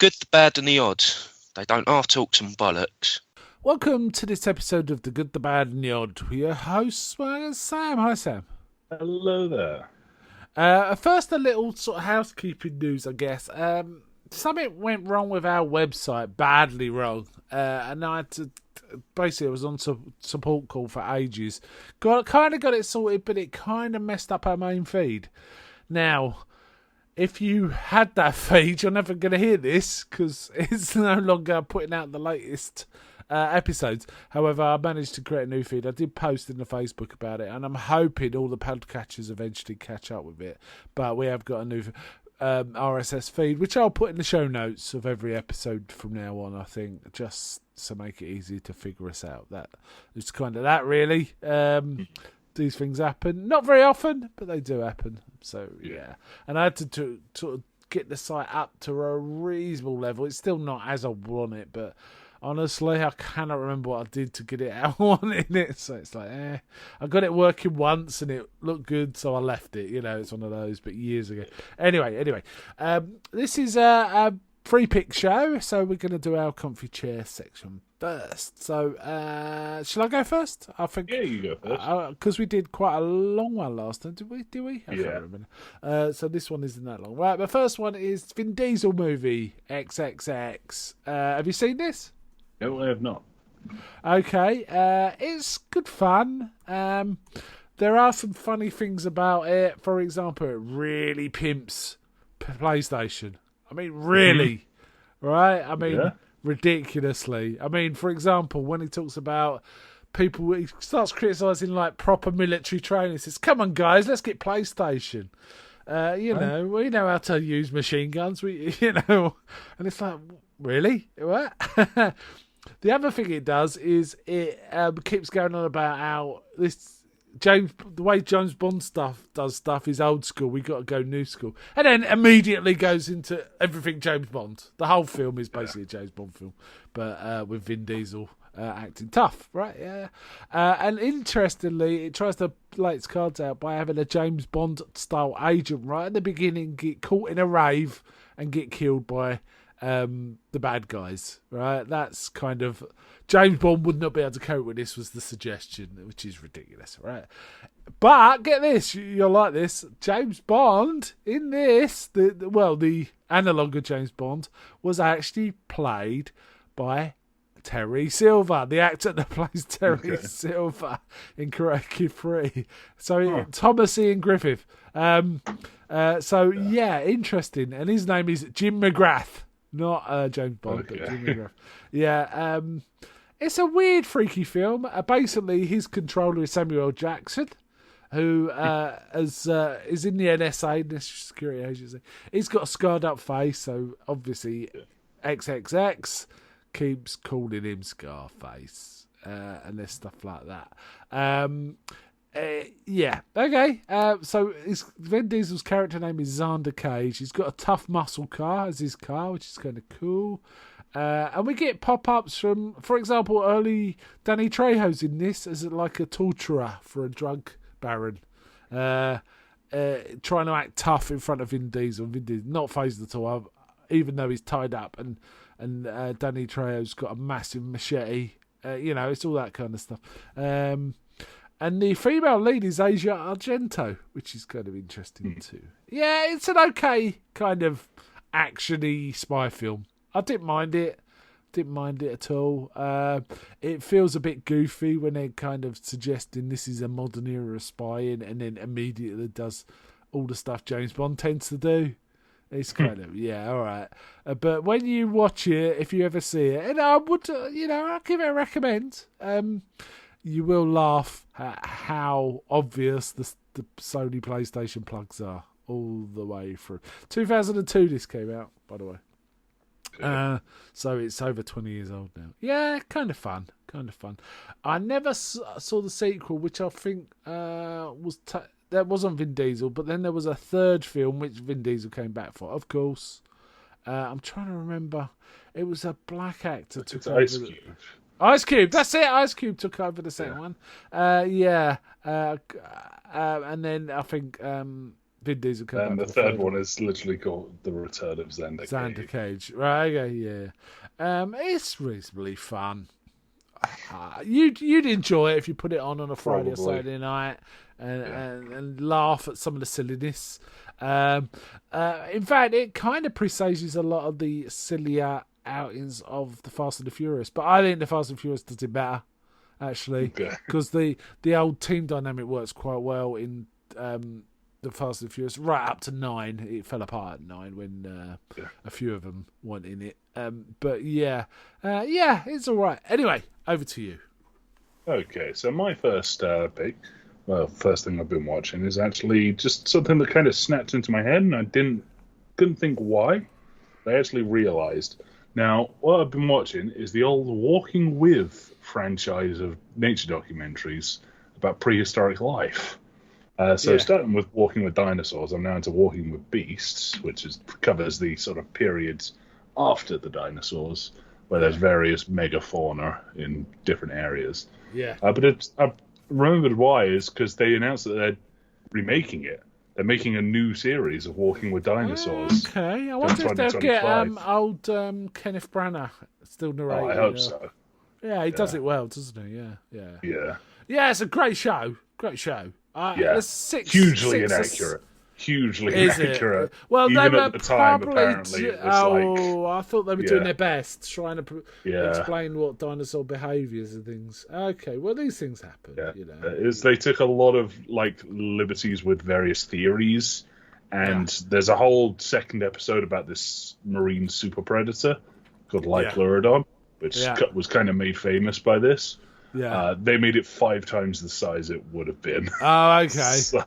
good, the bad, and the odd. They don't half talk some bollocks. Welcome to this episode of The Good, the Bad, and the Odd. We're your hosts, Sam. Hi, Sam. Hello there. First, a little sort of housekeeping news, I guess. Something went wrong with our website, badly wrong. And I had to, basically, I was on support call for ages. Kind of got it sorted, but it kind of messed up our main feed. Now, if you had that feed, you're never going to hear this because it's no longer putting out the latest episodes. However, I managed to create a new feed. I did post in the Facebook about it, and I'm hoping all the podcatchers eventually catch up with it. But we have got a new RSS feed, which I'll put in the show notes of every episode from now on, I think, just to make it easy to figure us out. That it's kind of that, really. These things happen. Not very often, but they do happen. So, yeah. And I had to sort of get the site up to a reasonable level. It's still not as I want it, but honestly, I cannot remember what I did to get it how I wanted it. So it's like, I got it working once and it looked good, so I left it. You know, it's one of those, but years ago. Anyway, this is a free pick show, so we're going to do our comfy chair section first. So, shall I go first? I think. Yeah, you go first. Because we did quite a long one last time, did we? I Yeah. can't remember. So this one isn't that long. Right, the first one is Vin Diesel movie, XXX. Have you seen this? No, I have not. Okay, it's good fun. There are some funny things about it. For example, it really pimps PlayStation. I mean, really, right? I mean, ridiculously. I mean, for example, when he talks about people, he starts criticising like proper military training. He says, "Come on, guys, let's get PlayStation." Know, we know how to use machine guns. And it's like, really, what? The other thing it does is it keeps going on about how the way James Bond does stuff is old school. We got to go new school, and then immediately goes into everything James Bond. The whole film is basically a James Bond film, but with Vin Diesel acting tough, right? Yeah. And interestingly, it tries to play its cards out by having a James Bond style agent right at the beginning get caught in a rave and get killed by the bad guys, right? That's kind of James Bond would not be able to cope with this, was the suggestion, which is ridiculous, right? But get this, you'll like this. James Bond in this, the analogue of James Bond was actually played by Terry Silver, the actor that plays Terry Silver in Karate Kid 3. So Thomas Ian Griffith. Interesting. And his name is Jim McGrath. Not James Bond, but Jim McGrath. Yeah, it's a weird, freaky film. Basically, his controller is Samuel L. Jackson, who is in the NSA, National Security Agency. He's got a scarred-up face, so obviously XXX keeps calling him Scarface, and there's stuff like that. So Vin Diesel's character name is Xander Cage. He's got a tough muscle car as his car, which is kind of cool. And we get pop-ups from, for example, early Danny Trejo's in this as like a torturer for a drug baron. Trying to act tough in front of Vin Diesel. Vin Diesel not phased at all, even though he's tied up. And Danny Trejo's got a massive machete. It's all that kind of stuff. And the female lead is Asia Argento, which is kind of interesting too. Yeah, it's an okay kind of action-y spy film. I didn't mind it. Didn't mind it at all. It feels a bit goofy when they're kind of suggesting this is a modern era of spying, and then immediately does all the stuff James Bond tends to do. It's kind of, all right. But when you watch it, if you ever see it, and I would, I'll give it a recommend. You will laugh at how obvious the Sony PlayStation plugs are all the way through. 2002 this came out, by the way. So it's over 20 years old now. Yeah, kind of fun. I never saw the sequel, which I think that wasn't Vin Diesel, but then there was a third film which Vin Diesel came back for, of course. I'm trying to remember. It was a black actor. It's Ice Cube. Ice Cube, that's it. Ice Cube took over the second one. And then I think Vin Diesel came And back the for third one is literally called The Return of Xander Xander Cage. Cage. Right, okay, yeah. It's reasonably fun. You'd enjoy it if you put it on a Friday or Probably. Saturday night and laugh at some of the silliness. In fact, it kind of presages a lot of the sillier outings of the Fast and the Furious, but I think the Fast and Furious does it better, actually, Okay. because the old team dynamic works quite well in the Fast and Furious, right up to 9. It fell apart at 9 when a few of them weren't in it. But yeah, it's all right. Anyway, over to you. Okay, so my first pick, first thing I've been watching is actually just something that kind of snapped into my head, and I couldn't think why. I actually realised. Now, what I've been watching is the old Walking With franchise of nature documentaries about prehistoric life. Starting with Walking with Dinosaurs, I'm now into Walking with Beasts, which covers the sort of periods after the dinosaurs, where there's various megafauna in different areas. Yeah. But I remembered why is because they announced that they're remaking it. They're making a new series of Walking with Dinosaurs. Okay, I wonder if they'll get 2025. old Kenneth Branagh still narrating. I hope so. Yeah, he does it well, doesn't he? Yeah. Yeah. Yeah, it's a great show. Great show. Yeah. There's Hugely six- inaccurate. Hugely Is inaccurate. it? Well, Even they were at the time, probably. apparently, it was I thought they were Yeah. doing their best, trying to Yeah. explain what dinosaur behaviours and things. Okay, well, these things happen, Yeah. you know. They took a lot of liberties with various theories, and there's a whole second episode about this marine super predator called Lyclurodon, which was kind of made famous by this. Yeah. They made it 5 times the size it would have been. Oh, okay. So,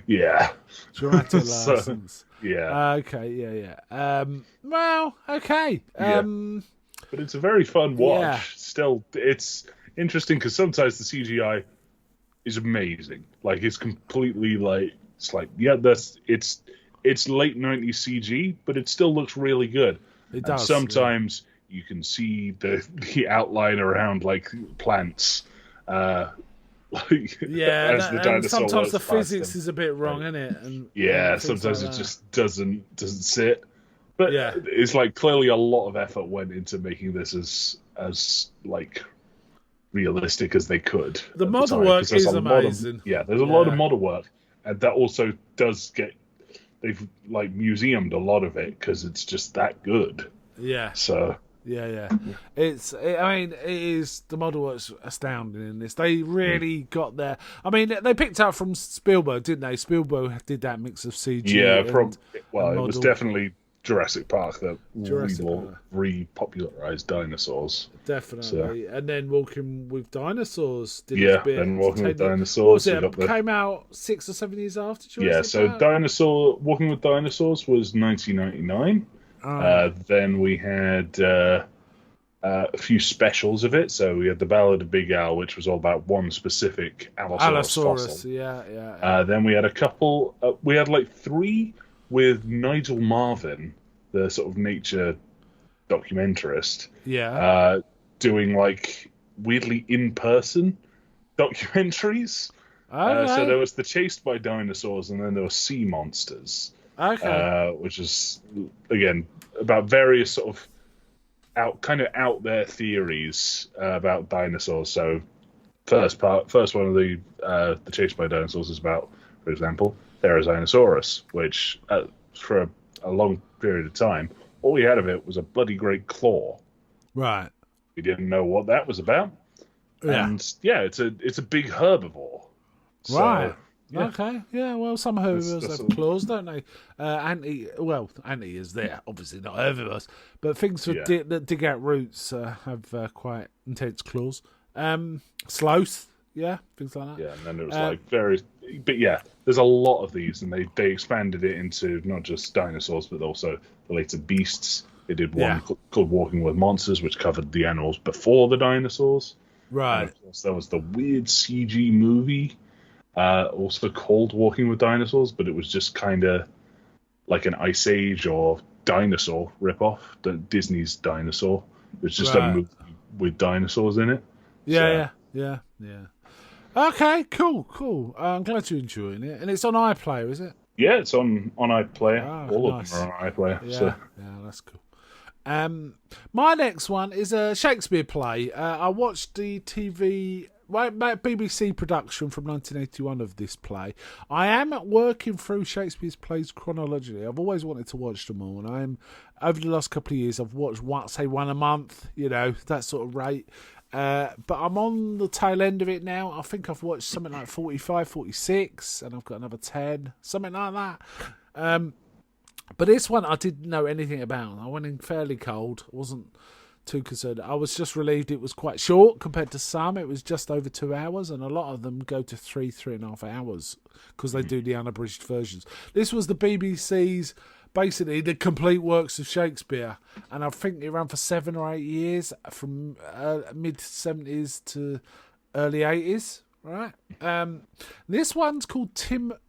yeah. Dramatic So, license. yeah. Okay, yeah. Well, okay. But it's a very fun watch. Yeah. Still, it's interesting because sometimes the CGI is amazing. It's completely it's late 90s CG, but it still looks really good. It does. And sometimes you can see the outline around plants. Yeah, as the and dinosaur sometimes the walks past physics them. is a bit wrong, isn't it? And Sometimes it like just doesn't sit. But it's clearly a lot of effort went into making this as realistic as they could. The at model time, work 'cause there's is a lot amazing. there's a lot of model work, and that also does they've museumed a lot of it because it's just that good. Yeah. So Yeah. It is, the model work's astounding in this. They really got there. I mean, they picked up from Spielberg, didn't they? Spielberg did that mix of CG. it was model. definitely Jurassic Park that Jurassic Park. repopularized dinosaurs. Definitely. And then Walking with Dinosaurs did Yeah, its bit. then Walking with What Dinosaurs. was it? Came out 6 or 7 years after Jurassic So Park? Walking with Dinosaurs was 1999. Then we had a few specials of it. So we had the Ballad of Big Al, which was all about one specific Allosaurus fossil. Yeah. Then we had a couple. We had 3 with Nigel Marvin, the sort of nature documentarist. Yeah. Doing weirdly in-person documentaries. Okay. So there was the Chased by Dinosaurs, and then there were Sea Monsters. Okay. Which is again about various sort of out there theories about dinosaurs. So first one of the Chased by Dinosaurs is about, for example, Therizinosaurus, which for a long period of time, all we had of it was a bloody great claw. Right. We didn't know what that was about. Yeah. And it's a big herbivore. So, Right. yeah. Okay. Yeah. Well, some herbivores That's have claws, don't they? Anti is there, obviously not herbivores, but things that dig out roots have quite intense claws. Sloth, things like that. Yeah, and then it was various. But there's a lot of these, and they expanded it into not just dinosaurs, but also the later beasts. They did one called Walking with Monsters, which covered the animals before the dinosaurs. Right. And of course, there was the weird CG movie, also called Walking with Dinosaurs, but it was just kind of like an Ice Age or dinosaur ripoff. Disney's Dinosaur. It was just a movie with dinosaurs in it. Yeah. Okay, cool. I'm glad you're enjoying it. And it's on iPlayer, is it? Yeah, it's on iPlayer. Oh, All nice. of them are on iPlayer. Yeah, So yeah, that's cool. My next one is a Shakespeare play. I watched the BBC production from 1981 of this play. I am working through Shakespeare's plays chronologically. I've always wanted to watch them all, and I'm over the last couple of years I've watched one a month, that sort of rate. But I'm on the tail end of it now. I think I've watched something like 45, 46, and I've got another 10, something like that. But this one I didn't know anything about. I went in fairly cold. I wasn't too concerned. I was just relieved it was quite short compared to some. It was just over 2 hours, and a lot of them go to 3.5 hours because they do the unabridged versions. This was the BBC's, basically the complete works of Shakespeare, and I think it ran for 7 or 8 years, from mid-70s to early 80s, right? This one's called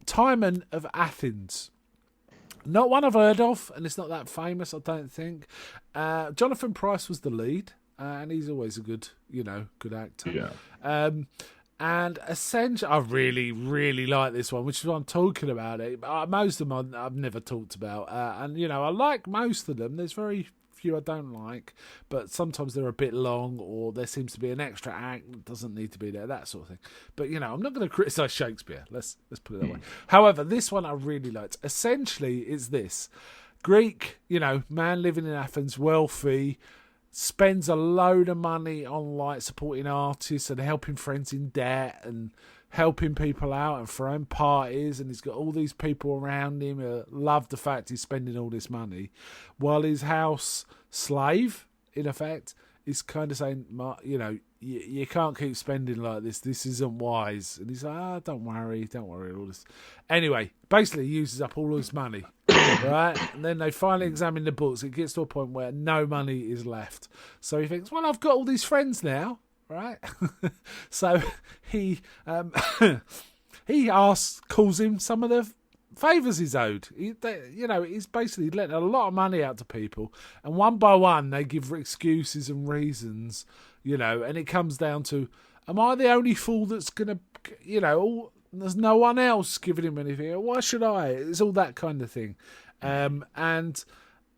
Timon of Athens. Not one I've heard of, and it's not that famous, I don't think. Jonathan Pryce was the lead, and he's always a good actor. yeah. And essentially, I really, really like this one, which is why I'm talking about it. Most of them I've never talked about, and I like most of them. There's very few I don't like, but sometimes they're a bit long, or there seems to be an extra act that doesn't need to be there, that sort of thing. But I'm not going to criticise Shakespeare. Let's put it that way. However, this one I really liked. Essentially, it's this Greek, man living in Athens, wealthy, spends a load of money on supporting artists and helping friends in debt and helping people out and throwing parties, and he's got all these people around him who love the fact he's spending all this money, while his house slave, in effect, is kind of saying, you can't keep spending like this isn't wise. And he's like, don't worry, all this. Anyway, basically he uses up all his money, right? And then they finally examine the books. It gets to a point where no money is left. So he thinks, well, I've got all these friends now, right? So he calls him some of the favours he's owed. He's basically letting a lot of money out to people, and one by one they give excuses and reasons, and it comes down to, am I the only fool that's gonna, there's no one else giving him anything, why should I? It's all that kind of thing.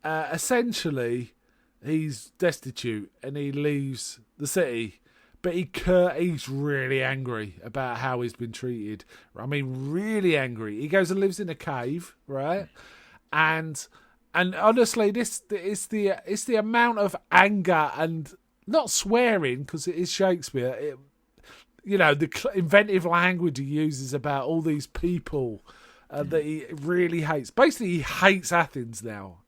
Essentially he's destitute and he leaves the city, but he's really angry about how he's been treated. I mean, really angry. He goes and lives in a cave, right? And honestly, this is the amount of anger and not swearing, because it is Shakespeare. The inventive language he uses about all these people that he really hates. Basically, he hates Athens now,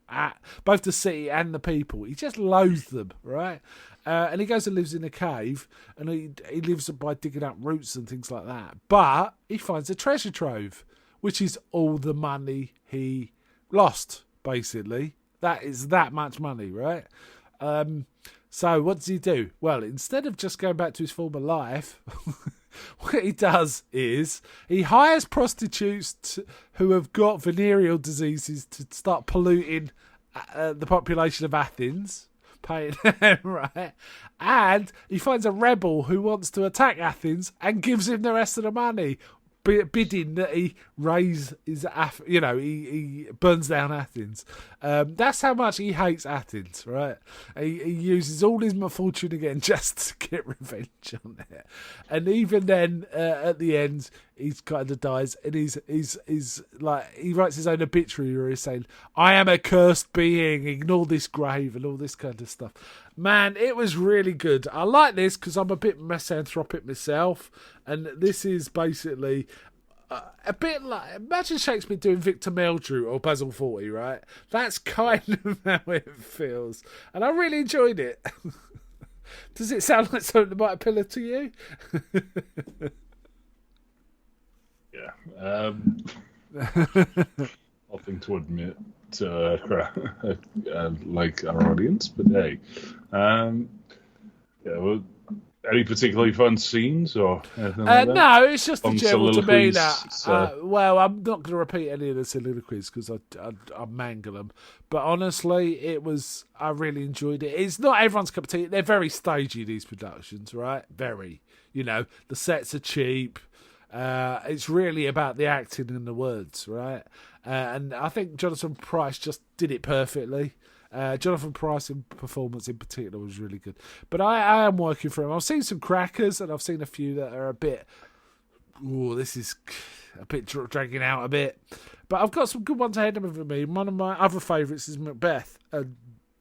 both the city and the people. He just loathes them, right? And he goes and lives in a cave, and he lives by digging up roots and things like that. But he finds a treasure trove, which is all the money he lost, basically. That is that much money, right? So what does he do? Well, instead of just going back to his former life, what he does is he hires prostitutes who have got venereal diseases to start polluting the population of Athens, paying them, right? And he finds a rebel who wants to attack Athens and gives him the rest of the money, bidding that he raise his, he burns down Athens. That's how much he hates Athens, right? He uses all his fortune again just to get revenge on it. And even then, at the end, he's kind of dies, and he's like, he writes his own obituary where he's saying, "I am a cursed being, ignore this grave," and all this kind of stuff. Man, it was really good. I like this because I'm a bit misanthropic myself, and this is basically a bit like, imagine Shakespeare doing Victor Meldrew or Basil Fawlty, right? That's kind of how it feels, and I really enjoyed it. Does it sound like something that might appeal to you? Yeah. Nothing to admit to like our audience, but hey. Well, any particularly fun scenes or anything like that? No, it's just the general demeanour. So. Well, I'm not going to repeat any of the soliloquies because I mangle them. But honestly, I really enjoyed it. It's not everyone's cup of tea. They're very stagey, these productions, right? Very. The sets are cheap. It's really about the acting and the words, right? And I think Jonathan Pryce just did it perfectly. Jonathan Pryce's performance in particular was really good. But I am working for him. I've seen some crackers, and I've seen a few that are a bit... Oh, this is a bit dragging out a bit. But I've got some good ones ahead of me. One of my other favourites is Macbeth, and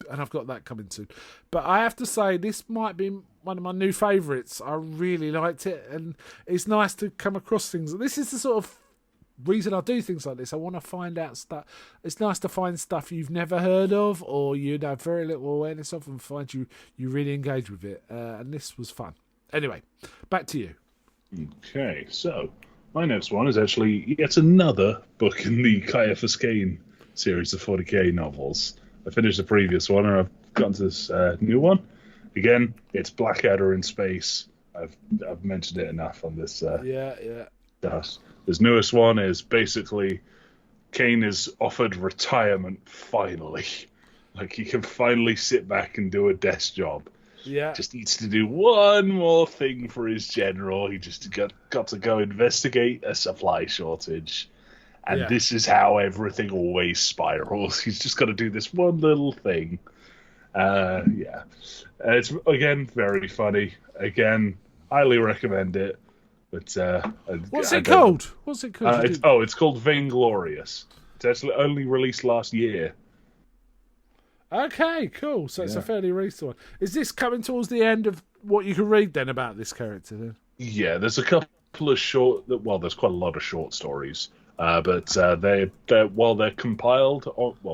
I've got that coming soon. But I have to say, this might be one of my new favourites. I really liked it, and it's nice to come across things. This is the sort of reason I do things like this. I want to find out stuff. It's nice to find stuff you've never heard of or you'd have very little awareness of, and find you really engage with it. And this was fun. Anyway, back to you. Okay, so my next one is actually yet another book in the Kaya Fuskane series of 40k novels. I finished the previous one, and I've gotten to this new one. Again, it's Blackadder in space. I've mentioned it enough on this. Yeah. This newest one is basically Kane is offered retirement finally. Like, he can finally sit back and do a desk job. Yeah. Just needs to do one more thing for his general. He just got to go investigate a supply shortage. And this is how everything always spirals. He's just got to do this one little thing. It's, again, very funny. Again, highly recommend it. But What's it called? It's called Vainglorious. It's actually only released last year. Okay, cool. So it's a fairly recent one. Is this coming towards the end of what you can read then about this character then? Yeah, there's a couple of there's quite a lot of short stories. But they're compiled,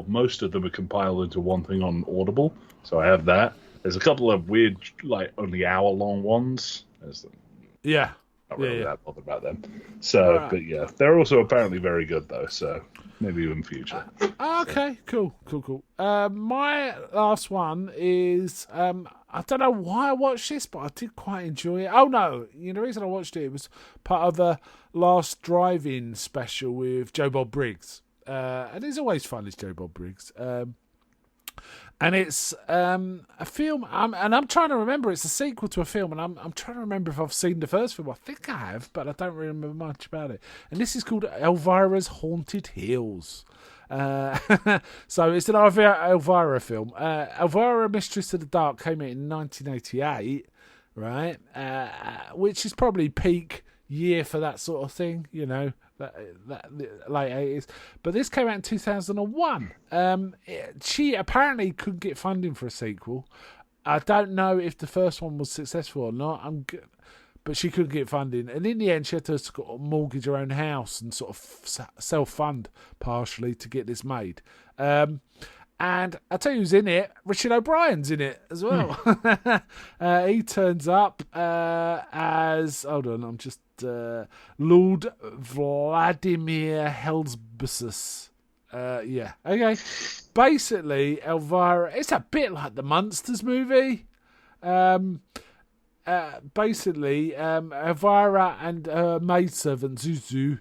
most of them are compiled into one thing on Audible. So I have that. There's a couple of weird, like, only hour-long ones. Yeah. Not really that bothered about them. So, right. But yeah, they're also apparently very good though. So maybe in future. Okay, cool. My last one is I don't know why I watched this, but I did quite enjoy it. Oh no, the reason I watched it was part of the last drive-in special with Joe Bob Briggs, and it's always fun as Joe Bob Briggs. And it's a film, and I'm trying to remember. It's a sequel to a film, and I'm trying to remember if I've seen the first film. I think I have, but I don't remember much about it. And this is called Elvira's Haunted Hills. So it's an Elvira film. Elvira, Mistress of the Dark came out in 1988, right? Which is probably peak year for that sort of thing, that late 80s. But this came out in 2001. She apparently couldn't get funding for a sequel. I don't know if the first one was successful or not. But she couldn't get funding, and in the end she had to sort of mortgage her own house and sort of self-fund partially to get this made. And I'll tell you who's in it. Richard O'Brien's in it as well. He turns up as... Hold on, I'm just... Lord Vladimir Helsbussus. Okay. Basically, Elvira... It's a bit like the Munsters movie. Basically, Elvira and her maidservant Zuzu,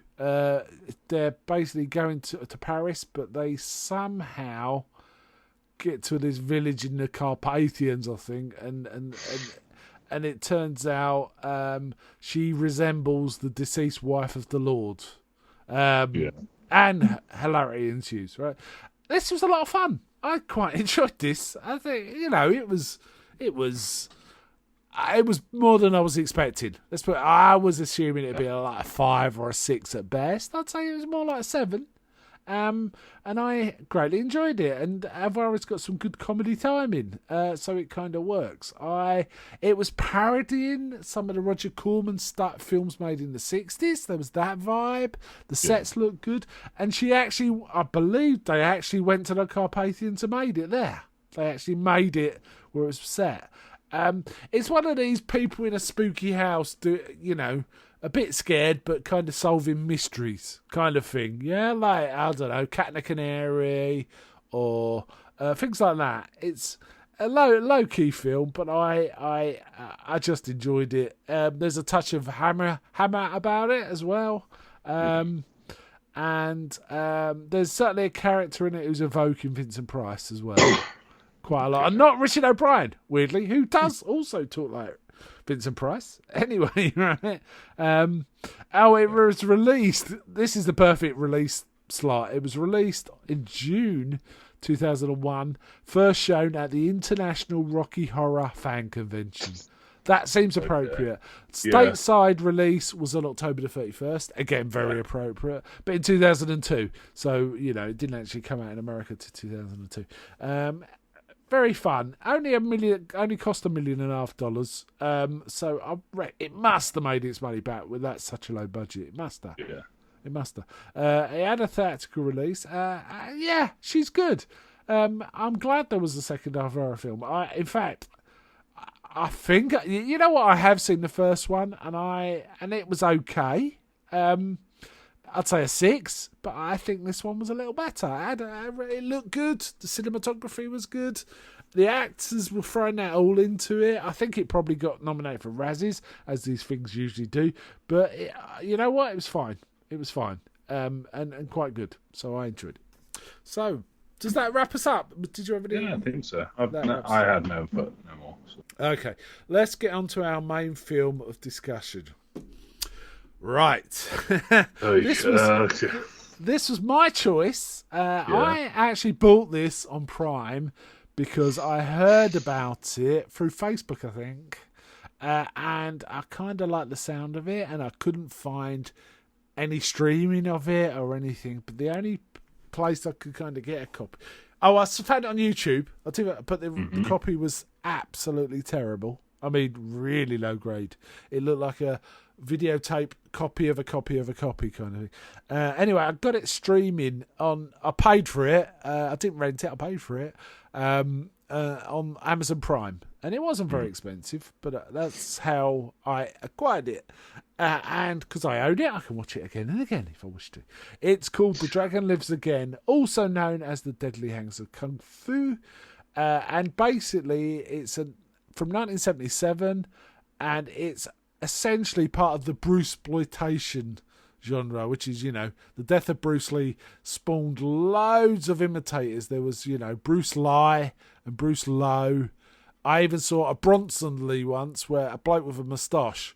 they're basically going to Paris, but they somehow get to this village in the Carpathians, I think, and it turns out she resembles the deceased wife of the Lord. And hilarity ensues, right? This was a lot of fun. I quite enjoyed this. I think, it was more than I was expecting. I was assuming it'd be like a 5 or a 6 at best. I'd say it was more like a 7. And I greatly enjoyed it. And Elvira's got some good comedy timing, so it kind of works. It was parodying some of the Roger Corman films made in the 60s. There was that vibe. The sets looked good. And I believe they actually went to the Carpathians and made it there. They actually made it where it was set. It's one of these people in a spooky house, a bit scared but kind of solving mysteries kind of thing. Yeah, like, I don't know, Cat and a Canary or things like that. It's a low-key film, but I just enjoyed it. There's a touch of Hammer about it as well. And there's certainly a character in it who's evoking Vincent Price as well. Quite a lot. And not Richard O'Brien, weirdly, who does also talk like Vincent Price. Anyway, right. It was released. This is the perfect release slot. It was released in June 2001, first shown at the International Rocky Horror Fan Convention. That seems appropriate. Stateside release was on October the 31st. Again, very appropriate. But in 2002. So, it didn't actually come out in America to 2002. Very fun. Only cost $1.5 million. So it must have made its money back with that such a low budget. It must have. Yeah. It must have. It had a theatrical release. She's good. I'm glad there was a second half horror film. In fact, I think what, I have seen the first one and it was okay. I'd say a 6, but I think this one was a little better. It looked good. The cinematography was good. The actors were throwing that all into it. I think it probably got nominated for Razzies, as these things usually do. But you know what? It was fine. It was fine, and quite good. So I enjoyed it. So does that wrap us up? Did you have any? Yeah, I think so. I had no more. So. Okay, let's get on to our main film of discussion. Right. This was my choice. I actually bought this on Prime because I heard about it through Facebook, I think, and I kind of liked the sound of it, and I couldn't find any streaming of it or anything. But the only place I could kind of get a copy. Oh, I found it on YouTube. I'll tell you what, but the copy was absolutely terrible. I mean, really low grade. It looked like a videotape copy of a copy of a copy kind of thing. Anyway, I got it streaming on. I paid for it. I didn't rent it. I paid for it on Amazon Prime, and it wasn't very expensive. But that's how I acquired it. And because I own it, I can watch it again and again if I wish to. It's called The Dragon Lives Again, also known as The Deadly Hands of Kung Fu. And basically, it's from 1977, and it's essentially part of the Bruceploitation genre, which is, the death of Bruce Lee spawned loads of imitators. There was, Bruce Lee and Bruce Lowe. I even saw a Bronson Lee once, where a bloke with a moustache,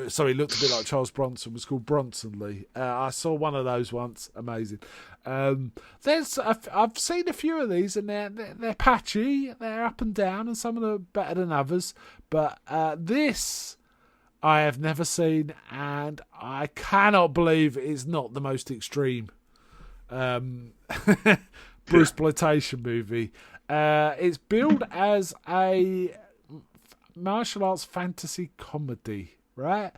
so he looked a bit like Charles Bronson, was called Bronson Lee. I saw one of those once. Amazing. I've seen a few of these, and they're patchy, they're up and down, and some of them are better than others. But this I have never seen, and I cannot believe it's not the most extreme Bruceploitation movie. It's billed as a martial arts fantasy comedy, right?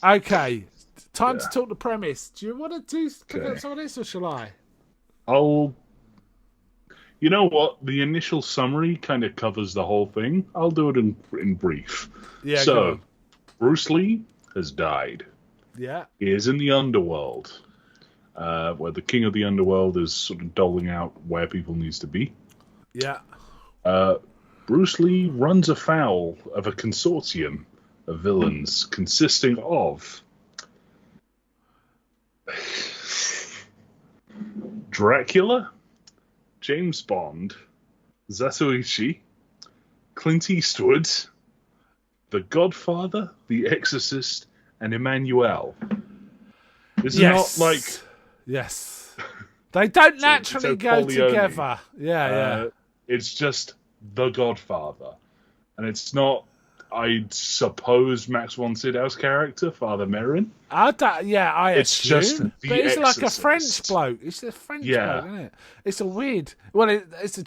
Okay, time to talk the premise. Do you want to pick up some of this, or shall I? You know what? The initial summary kind of covers the whole thing. I'll do it in brief. Yeah. So, Bruce Lee has died. Yeah. He is in the underworld, where the king of the underworld is sort of doling out where people needs to be. Yeah. Bruce Lee runs afoul of a consortium of villains consisting of Dracula, James Bond, Zatoichi, Clint Eastwood, The Godfather, The Exorcist, and Emmanuel. This is not like... Yes. They don't naturally it's go together. Yeah. It's just The Godfather. And it's not, I suppose, Max von Sydow's character, Father Merrin. It's assume. Just The but it's Exorcist. Like a French bloke. It's a French bloke, isn't it? It's a weird... Well, it's a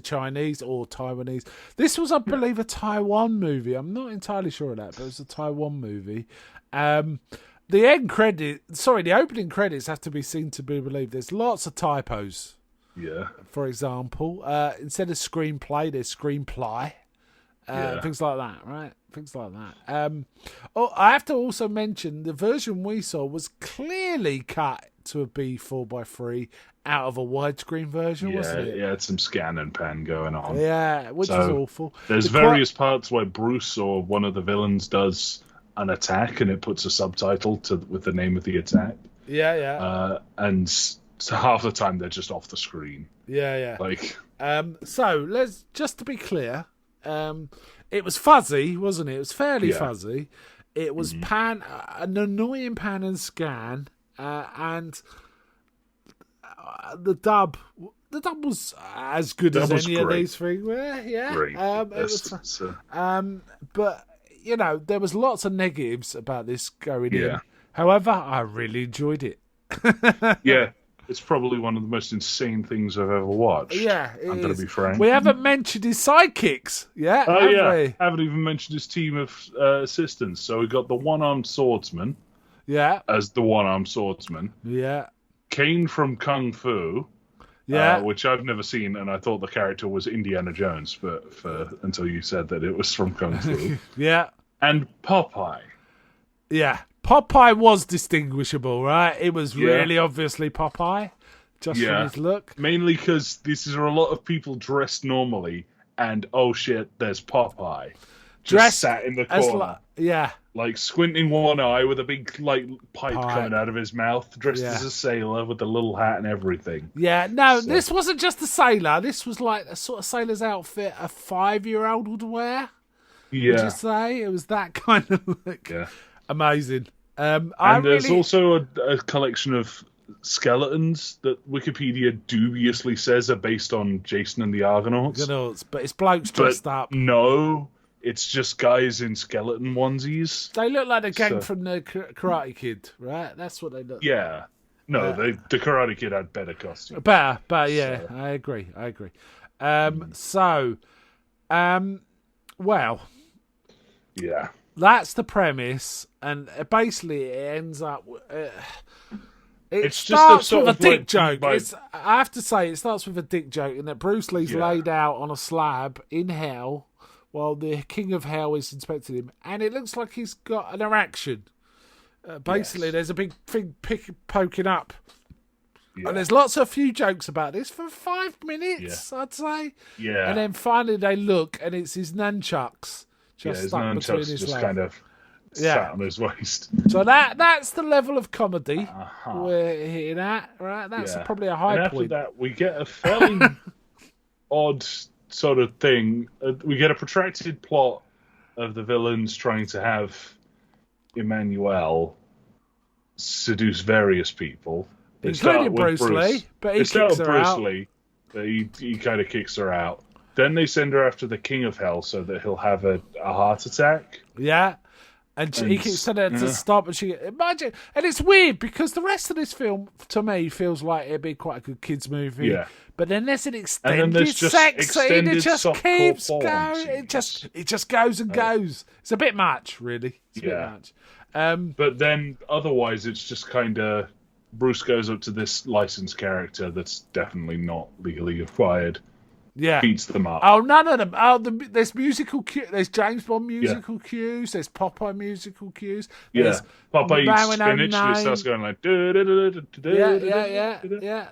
Chinese or Taiwanese. This was, I believe, a Taiwan movie. I'm not entirely sure of that, but it was a Taiwan movie. The opening credits have to be seen to be believed. There's lots of typos. Yeah. For example, instead of screenplay, there's screenply. Things like that, right? Things like that. I have to also mention the version we saw was clearly cut to a B4:3 out of a widescreen version, wasn't it? Yeah, had some scan and pan going on. Yeah, which is awful. There's various parts where Bruce or one of the villains does an attack, and it puts a subtitle with the name of the attack. Yeah. And so half the time they're just off the screen. Yeah. So let's just to be clear, it was fuzzy, wasn't it? It was fairly fuzzy. It was an annoying pan and scan, and the dub was as good Dub as was any of great. these things were. Yeah, Great. it was. But there was lots of negatives about this going in. Yeah. However, I really enjoyed it. Yeah, it's probably one of the most insane things I've ever watched. Yeah, I'm going to be frank. We haven't mentioned his sidekicks yet, Oh, have yeah. we? Haven't even mentioned his team of assistants. So we got the one-armed swordsman Yeah, as the one-armed swordsman. yeah, Kane from Kung Fu, yeah. which I've never seen, and I thought the character was Indiana Jones, but until you said that it was from Kung Fu. Yeah, And Popeye. yeah. Popeye was distinguishable, right? It was Yeah. really obviously Popeye, just from Yeah. his look. Mainly because these are a lot of people dressed normally, and oh shit, there's Popeye. Just Dressed sat in the As corner. yeah, Like squinting one eye with a big like pipe Pipe. coming out of his mouth, dressed Yeah. as a sailor with the little hat and everything. yeah. No, So- this wasn't just a sailor. This was like a sort of sailor's outfit a 5-year-old would wear. Would Yeah, you say it was that kind of look? yeah. Amazing. I And there's really, also a collection of skeletons that Wikipedia dubiously says are based on Jason and the Argonauts. but it's blokes But dressed up. no, it's just guys in skeleton onesies. They look like the gang So- from the Karate Kid, right? That's what they look. Yeah. No, the Karate Kid had better costumes. Better, but yeah, So- I agree. Well, Yeah. that's the premise, and basically it ends up. It It's just a starts sort with a of like dick joke. by- I have to say, it starts with a dick joke, in that Bruce Lee's Yeah. laid out on a slab in hell while the King of Hell is inspecting him, and it looks like he's got an erection. Basically, Yes. there's a big thing poking up. Yeah. And there's lots of few jokes about this for 5 minutes, I'd say. Yeah. And then finally they look, and it's his nunchucks Yeah, just his stuck between nunchucks his just legs. kind of sat on his waist. So that's the level of comedy Uh-huh. we're hitting at, right? That's Yeah. probably a And high after point. that, we get a fairly odd sort of thing. We get a protracted plot of the villains trying to have Emmanuel seduce various people. They Including start with Bruce Lee, but he they start kicks with her Bruce out. Lee, but he kind of kicks her out. Then they send her after the King of Hell so that he'll have a heart attack. Yeah. And he And- keeps telling her to yeah. stop, and she imagine. And it's weird because the rest of this film, to me, feels like it'd be quite a good kids movie. Yeah. But then there's an then extended there's just sex scene. It extended just softcore keeps porn going. scenes. It just goes and goes. It's a bit much, really. It's a bit Yeah. much. But then otherwise, it's just kind of Bruce goes up to this licensed character that's definitely not legally acquired, Yeah. beats them up. Oh, none of them. Oh, there's musical cues. There's James Bond musical cues. There's Popeye musical cues. Yeah, There's Popeye Man eats with No spinach and he Name. starts going like. Yeah.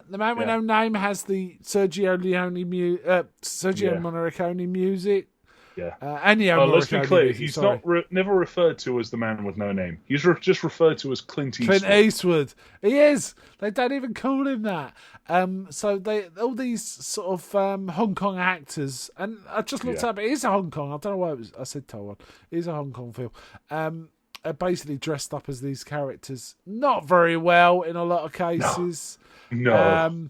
The Man with No Name has the Sergio Yeah. Morricone music. Yeah. Ennio Oh, let's be Morricone clear. music, He's sorry. not never referred to as the man with no name. He's just referred to as Clint Eastwood. Clint Eastwood. He is. They don't even call him that. So all these sort of Hong Kong actors, and I just looked Yeah. up. It is a Hong Kong. I don't know why I said Taiwan. It is a Hong Kong film. Are basically dressed up as these characters, not very well in a lot of cases. No,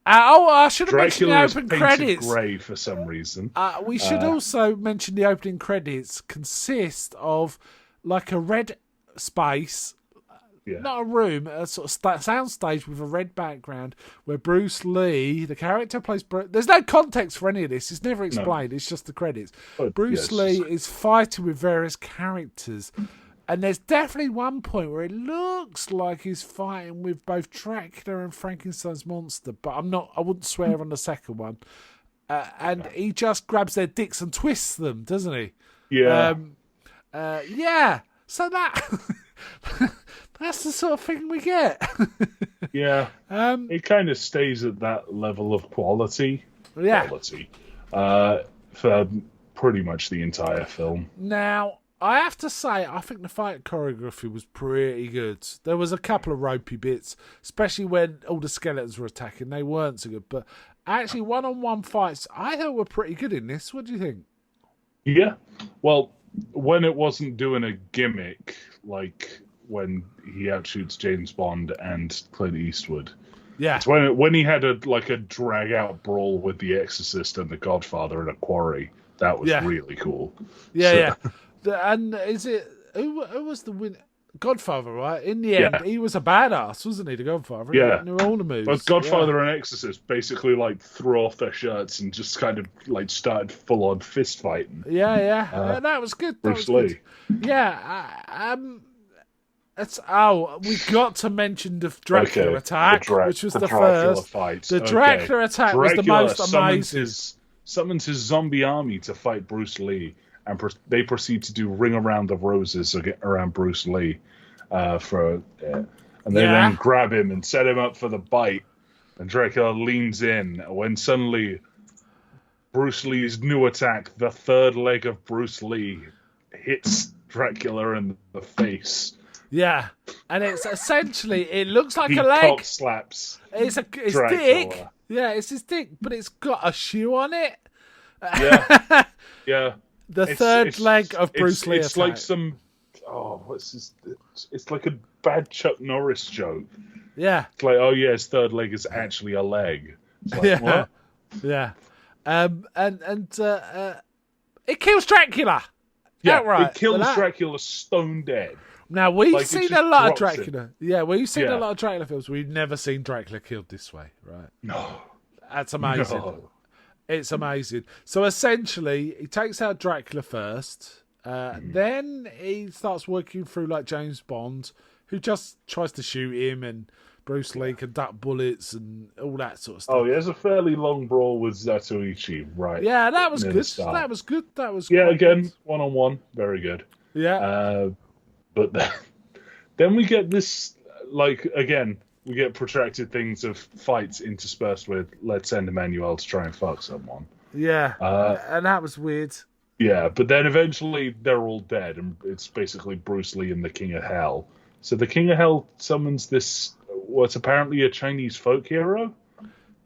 I should have mentioned Dracula the is open painted credits. grey for some reason. We should also mention the opening credits consist of like a red space, Yeah. not a room, a sort of sound stage with a red background where Bruce Lee, the character plays there's no context for any of this. It's never explained. It's just the credits. Oh, Bruce yeah, Lee it's is fighting with various characters. And there's definitely one point where it looks like he's fighting with both Dracula and Frankenstein's monster, but I wouldn't swear on the second one. And he just grabs their dicks and twists them, doesn't he? Yeah. Yeah. So that's the sort of thing we get. Yeah. It kind of stays at that level of quality. Yeah. For pretty much the entire film. Now, I have to say, I think the fight choreography was pretty good. There was a couple of ropey bits, especially when all the skeletons were attacking. They weren't so good. But actually, one-on-one fights, I thought were pretty good in this. What do you think? Yeah. Well, when it wasn't doing a gimmick, like when he outshoots James Bond and Clint Eastwood, Yeah. It's when he had a drag out brawl with the Exorcist and the Godfather in a quarry. That was really cool. Yeah. And is it who was the win? Godfather, right? In the end, he was a badass, wasn't he? The Godfather. Yeah. He knew all the moves. But Godfather and Exorcist basically threw off their shirts and just kind of started full on fist fighting. Yeah, that was good. Bruce Lee. Yeah. We got to mention the Dracula attack, which was the first fight. The Dracula attack was the most amazing. Summons his zombie army to fight Bruce Lee, and they proceed to do Ring Around the Roses around Bruce Lee, and they then grab him and set him up for the bite. And Dracula leans in when suddenly Bruce Lee's new attack, the third leg of Bruce Lee, hits Dracula in the face. Yeah, and it's essentially, it looks like a leg. Cock slaps. It's Dracula. dick. Yeah, it's his dick, but it's got a shoe on it. Yeah, yeah. The third leg of Bruce Lee. It's like some. Oh, what's this? It's like a bad Chuck Norris joke. Yeah. It's like, oh yeah, his third leg is actually a leg. It's like, what? Yeah. It kills Dracula. Yeah, outright. it kills Dracula stone dead. Now, we've seen a lot of Dracula. Him. Yeah, we've seen a lot of Dracula films. We've never seen Dracula killed this way, right? No. That's amazing. No. It's amazing. So essentially, he takes out Dracula first. Then he starts working through like James Bond, who just tries to shoot him, and Bruce Lee can duck bullets and all that sort of stuff. Oh, he has a fairly long brawl with Zatoichi, right? Yeah, that was good. That was good. That was again, one-on-one. Very good. Yeah. But then we get this, again, we get protracted things of fights interspersed with, let's send Emmanuel to try and fuck someone. Yeah, and that was weird. Yeah, but then eventually they're all dead, and it's basically Bruce Lee and the King of Hell. So the King of Hell summons this, what's apparently a Chinese folk hero?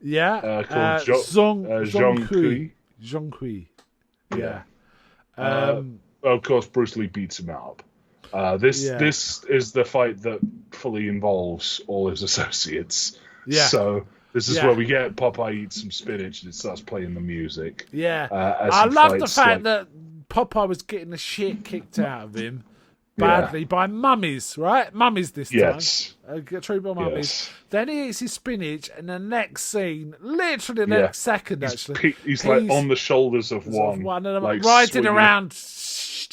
Yeah, called Zhong Kui. Zhong Kui. Yeah. Of course, Bruce Lee beats him up. This is the fight that fully involves all his associates. Yeah. So this is where we get Popeye eats some spinach and it starts playing the music. Yeah. I love the fact that Popeye was getting the shit kicked out of him badly by mummies, right? Mummies this time. Yes. True by mummies. Yes. Then he eats his spinach, and the next scene, literally the next second, he's like on the shoulders of one and I'm like riding swinging around,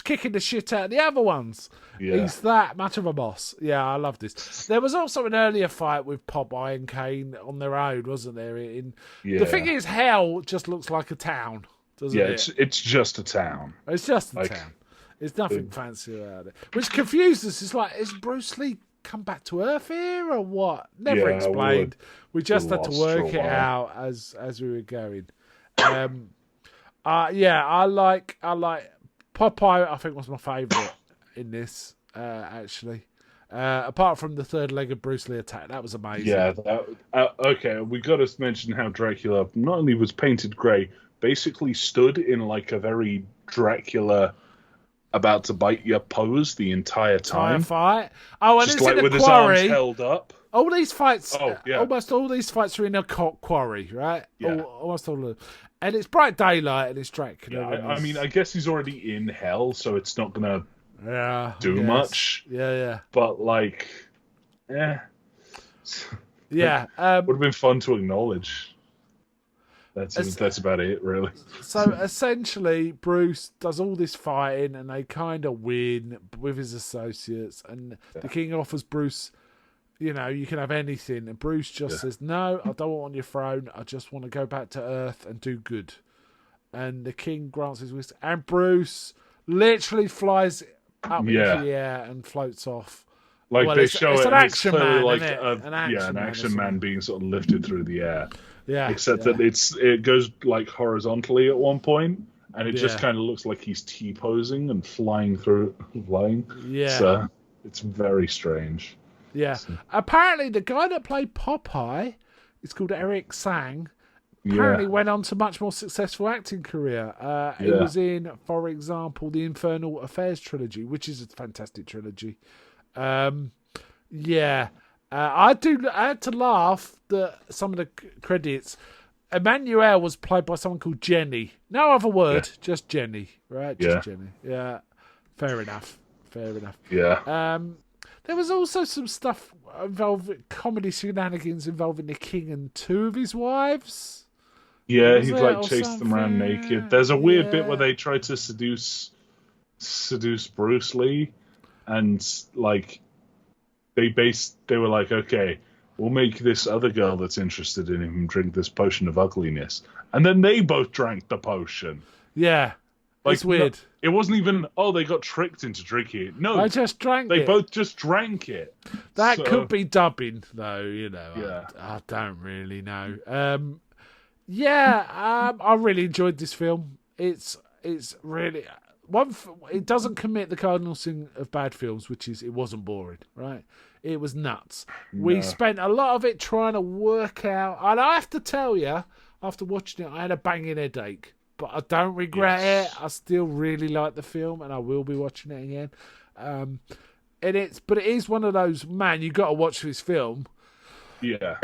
kicking the shit out of the other ones. Yeah. He's that much of a boss. Yeah, I love this. There was also an earlier fight with Popeye and Kane on their own, wasn't there? The thing is, Hell just looks like a town, doesn't it? It's just a town. It's just a town. There's nothing fancy about it. Which confused us. It's like, is Bruce Lee come back to Earth here or what? Never explained. We just had to work it out as we were going. I like Popeye. I think was my favourite in this actually. Apart from the third leg of Bruce Lee attack, that was amazing. Yeah. Okay, we got to mention how Dracula not only was painted grey, basically stood in like a very Dracula about to bite your pose the entire time. Fight. Oh, and just it's like in with a his quarry. arms held up. All these fights, almost all these fights are in a quarry, right? Yeah. Almost all of them. And it's bright daylight and it's Dracula. Yeah, I mean, I guess he's already in hell, so it's not going to do much. Yeah. But, Yeah. Would have been fun to acknowledge. That's about it, really. So essentially, Bruce does all this fighting, and they kind of win with his associates. And the king offers Bruce, you can have anything, and Bruce just says, "No, I don't want on your throne. I just want to go back to Earth and do good." And the king grants his wish, and Bruce literally flies up into the air and floats off. They show it's it, an and it's action clearly man, like an action man being sort of lifted through the air. Yeah. Except that it goes like horizontally at one point, and it just kind of looks like he's T-posing and flying. Yeah. So it's very strange. Yeah. So. Apparently, the guy that played Popeye is called Eric Sang. Apparently, went on to much more successful acting career. He was in, for example, the Infernal Affairs trilogy, which is a fantastic trilogy. I had to laugh that some of the credits. Emmanuel was played by someone called Jenny. No other word, just Jenny, right? Just Jenny. Yeah, fair enough. Yeah. There was also some stuff involving comedy shenanigans involving the king and two of his wives. Yeah, Was he there like or chased them around something? naked. There's a weird bit Yeah. where they try to seduce Bruce Lee, and like they were like, okay, we'll make this other girl that's interested in him drink this potion of ugliness, and then they both drank the potion. Yeah, Like, it's weird. It wasn't even, they got tricked into drinking it. No, I just drank they it. both just drank it. That So- could be dubbing, though. You know, Yeah. I don't really know. I really enjoyed this film. It's really it doesn't commit the cardinal sin of bad films, which is it wasn't boring, right? It was nuts. We No. spent a lot of it trying to work out, and I have to tell you, after watching it, I had a banging headache, but I don't regret Yes. it. I still really like the film, and I will be watching it again. But it is one of those, man, you got to watch this film. Yeah.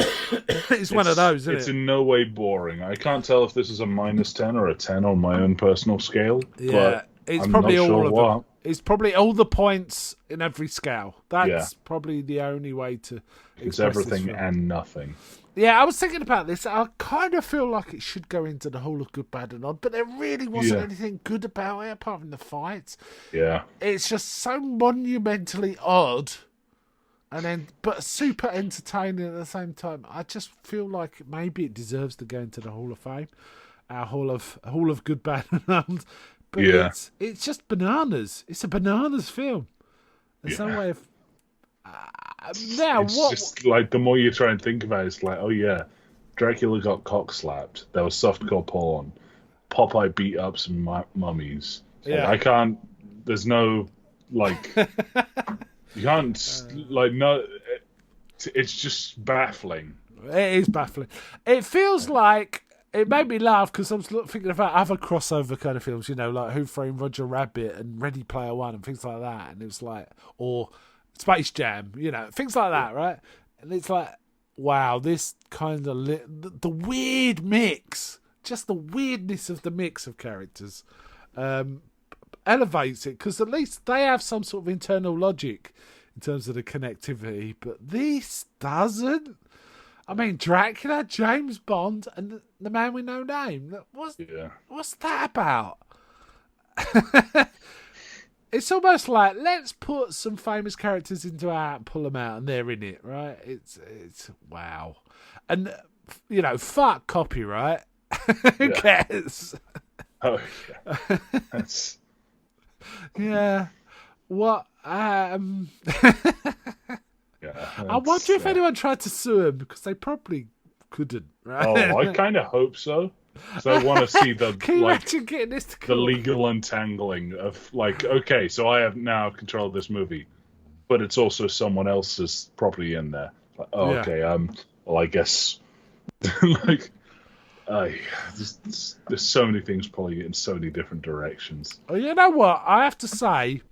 It's one of those, isn't It's it? in no way boring. I can't tell if this is a -10 or a 10 on my own personal scale. Yeah, but it's I'm probably not all sure of what. them. It's probably all the points in every scale. That's Yeah. probably the only way to It's express this everything film. and nothing. Yeah, I was thinking about this. I kind of feel like it should go into the whole of good, bad, and odd, but there really wasn't Yeah. anything good about it apart from the fights. Yeah. It's just so monumentally odd, but super entertaining at the same time. I just feel like maybe it deserves to go into the Hall of Fame, our Hall of Good, Bad, and Odd. But Yeah. it's just bananas. It's a bananas film. There's no Yeah. way of. Now It's what? just like the more you try and think about it, it's like, oh yeah, Dracula got cock slapped. There was softcore porn. Popeye beat up some mummies. Like, Yeah. I can't. There's no like. You can't like no. It's just baffling. It is baffling. It feels like it made me laugh because I was thinking about other crossover kind of films, you know, like Who Framed Roger Rabbit and Ready Player One and things like that. And it was like, or Space Jam, you know, things like that, right? And it's like, wow, this kind of the weird mix, just the weirdness of the mix of characters, elevates it because at least they have some sort of internal logic in terms of the connectivity, but this doesn't. I mean, Dracula, James Bond, and the man with no name. Yeah. What's that about? It's almost like, let's put some famous characters into our and pull them out, and they're in it, right? It's wow. And, you know, fuck copyright. Who cares? Oh yeah. That's Yeah. What? yeah. I wonder if anyone tried to sue him, because they probably couldn't, right? Oh, I kind of hope so. So I want to see the Can you like imagine getting this to the court? legal untangling of like, okay, so I have now control of this movie, but it's also someone else's property in there. Like, oh, Yeah. okay, well, I guess like, there's so many things pulling it in so many different directions. Oh, you know what? I have to say,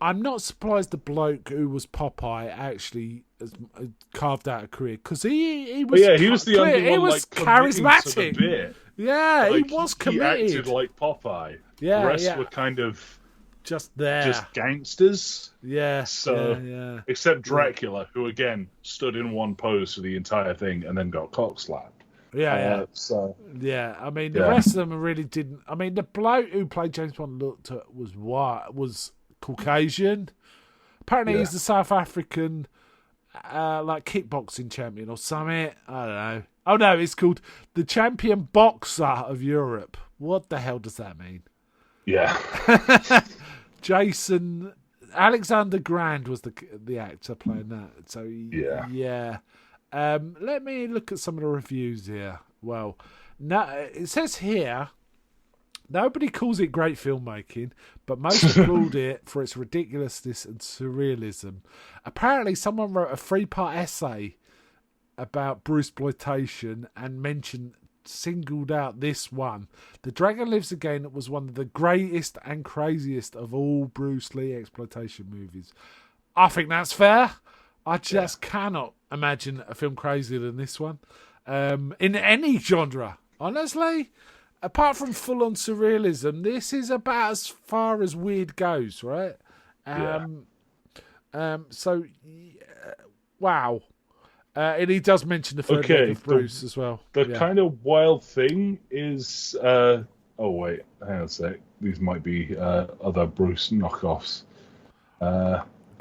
I'm not surprised the bloke who was Popeye actually has carved out a career, because he was. But yeah, he was the only he one was like committing to the charismatic. bit. Yeah, Like, he was He committed. acted like Popeye. Yeah, the rest yeah. were kind of just there. just gangsters. yeah. So- yeah. Except Dracula, who again stood in one pose for the entire thing and then got cock slapped. Yeah. So Yeah, I mean, the Yeah. rest of them really didn't. I mean, the bloke who played James Bond was Caucasian. Apparently, Yeah. he's the South African, like kickboxing champion or something. I don't know. Oh no, it's called the champion boxer of Europe. What the hell does that mean? yeah, Jason Alexander Grand was the actor playing that. So yeah. Let me look at some of the reviews here. Well, no, it says here, nobody calls it great filmmaking, but most applaud it for its ridiculousness and surrealism. Apparently, someone wrote a 3-part essay about Bruceploitation and singled out this one. The Dragon Lives Again was one of the greatest and craziest of all Bruce Lee exploitation movies. I think that's fair. I just cannot imagine a film crazier than this one. In any genre, honestly. Apart from full-on surrealism, this is about as far as weird goes, right? So, wow. And he does mention the third leg of Bruce as well. The kind of wild thing is... oh, wait. Hang on a sec. These might be other Bruce knockoffs.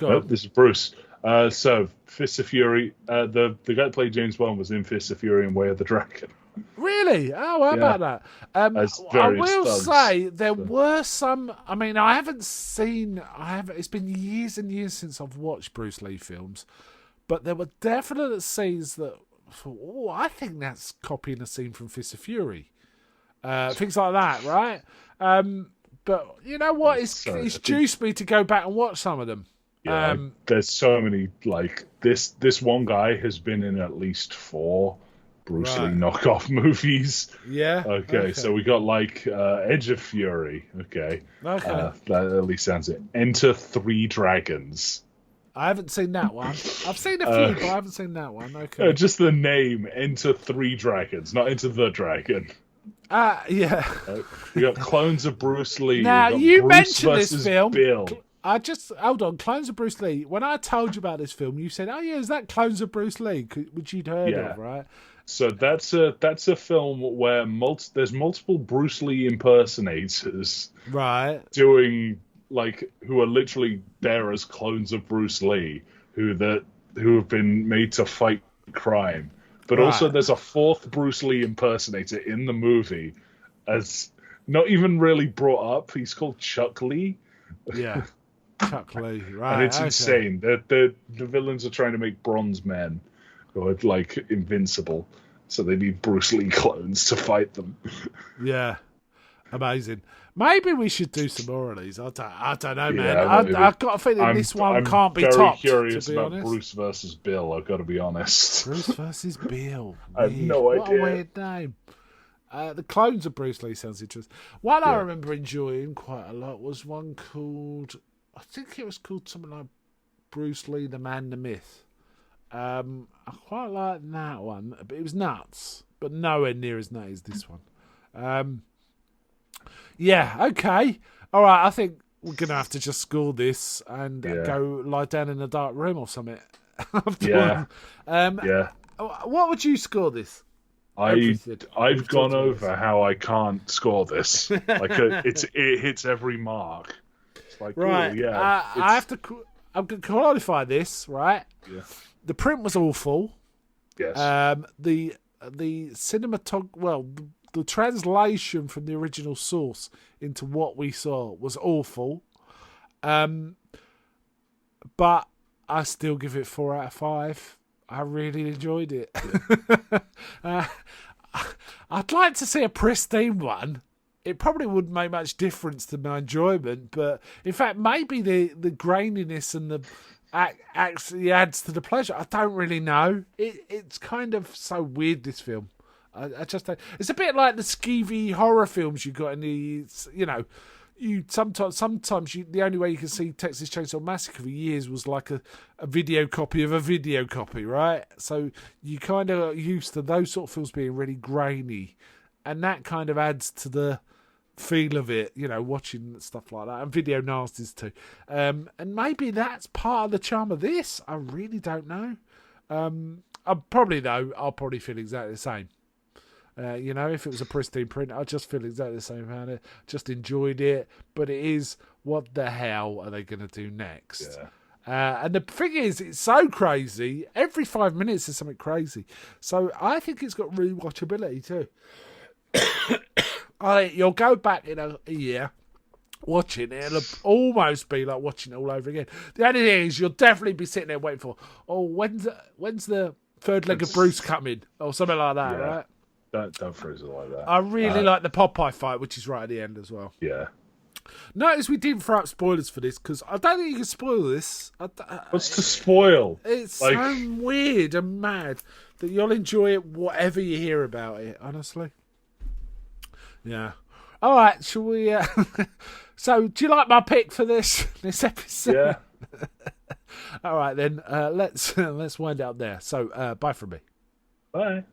This is Bruce. So, Fists of Fury. The guy that played James Bond was in Fists of Fury and Way of the Dragon. Really? Oh, how about that? I will say there were some. I mean, I haven't seen. It's been years and years since I've watched Bruce Lee films, but there were definite scenes that. Oh, I think that's copying a scene from Fist of Fury. Things like that, right? But you know what? It's juiced me to go back and watch some of them. Yeah, there's so many like this. This one guy has been in at least 4 Bruce Lee knockoff movies. Yeah. Okay, so we got like Edge of Fury. Okay. That at least sounds it. Enter 3 Dragons. I haven't seen that one. I've seen a few, but I haven't seen that one. Okay. Just the name, Enter 3 Dragons, not Enter the Dragon. Yeah. We got Clones of Bruce Lee. Now, you mentioned this film. Bill. Hold on, Clones of Bruce Lee. When I told you about this film, you said, "Oh yeah, is that Clones of Bruce Lee?" Which you'd heard of, right? So that's a film where there's multiple Bruce Lee impersonators, right? Doing who are literally there as clones of Bruce Lee, who have been made to fight crime. But also there's a 4th Bruce Lee impersonator in the movie, as not even really brought up. He's called Chuck Lee. Yeah. Chuck Lee, right? And it's insane. The villains are trying to make bronze men who are invincible, so they need Bruce Lee clones to fight them. Yeah, amazing. Maybe we should do some more of these. I don't know, man. I've got a feeling this one can't be topped. I'm very curious about Bruce versus Bill. I've got to be honest. Bruce versus Bill. I have no idea. What a weird name. The Clones of Bruce Lee sounds interesting. One I remember enjoying quite a lot was one called, I think it was called something like Bruce Lee, the Man, the Myth. I quite like that one, but it was nuts, but nowhere near as nutty as this one. Yeah, okay. All right, I think we're going to have to just score this and go lie down in a dark room or something. What would you score this? I've gone over how I can't score this. It hits every mark. It's like, right. I'm going to qualify this, right? Yeah. The print was awful. Yes. The the translation from the original source into what we saw was awful. But I still give it 4 out of 5. I really enjoyed it. I'd like to see a pristine one. It probably wouldn't make much difference to my enjoyment, but in fact, maybe the graininess and the actually adds to the pleasure. I don't really know. It's kind of so weird, this film. I just don't. It's a bit like the skeevy horror films you got in the, you sometimes the only way you can see Texas Chainsaw Massacre for years was like a video copy of a video copy, right? So you kind of used to those sort of films being really grainy, and that kind of adds to the feel of it, watching stuff like that, and video nasties too. And maybe that's part of the charm of this. I really don't know. I'll probably feel exactly the same. If it was a pristine print, I'd just feel exactly the same about it. Just enjoyed it. But it is, what the hell are they going to do next? Yeah. And the thing is, it's so crazy. Every 5 minutes is something crazy. So I think it's got rewatchability too. You'll go back in a year, watching it, it'll almost be like watching it all over again. The only thing is, you'll definitely be sitting there waiting for, when's the third leg of Bruce coming? Or something like that, right? Don't phrase it like that. I really like the Popeye fight, which is right at the end as well. Yeah. Notice we didn't throw up spoilers for this, because I don't think you can spoil this. What's to spoil? It's so weird and mad that you'll enjoy it whatever you hear about it, honestly. Yeah. All right, shall we... So, do you like my pick for this episode? Yeah. All right then. Let's wind it up there. So bye from me. Bye.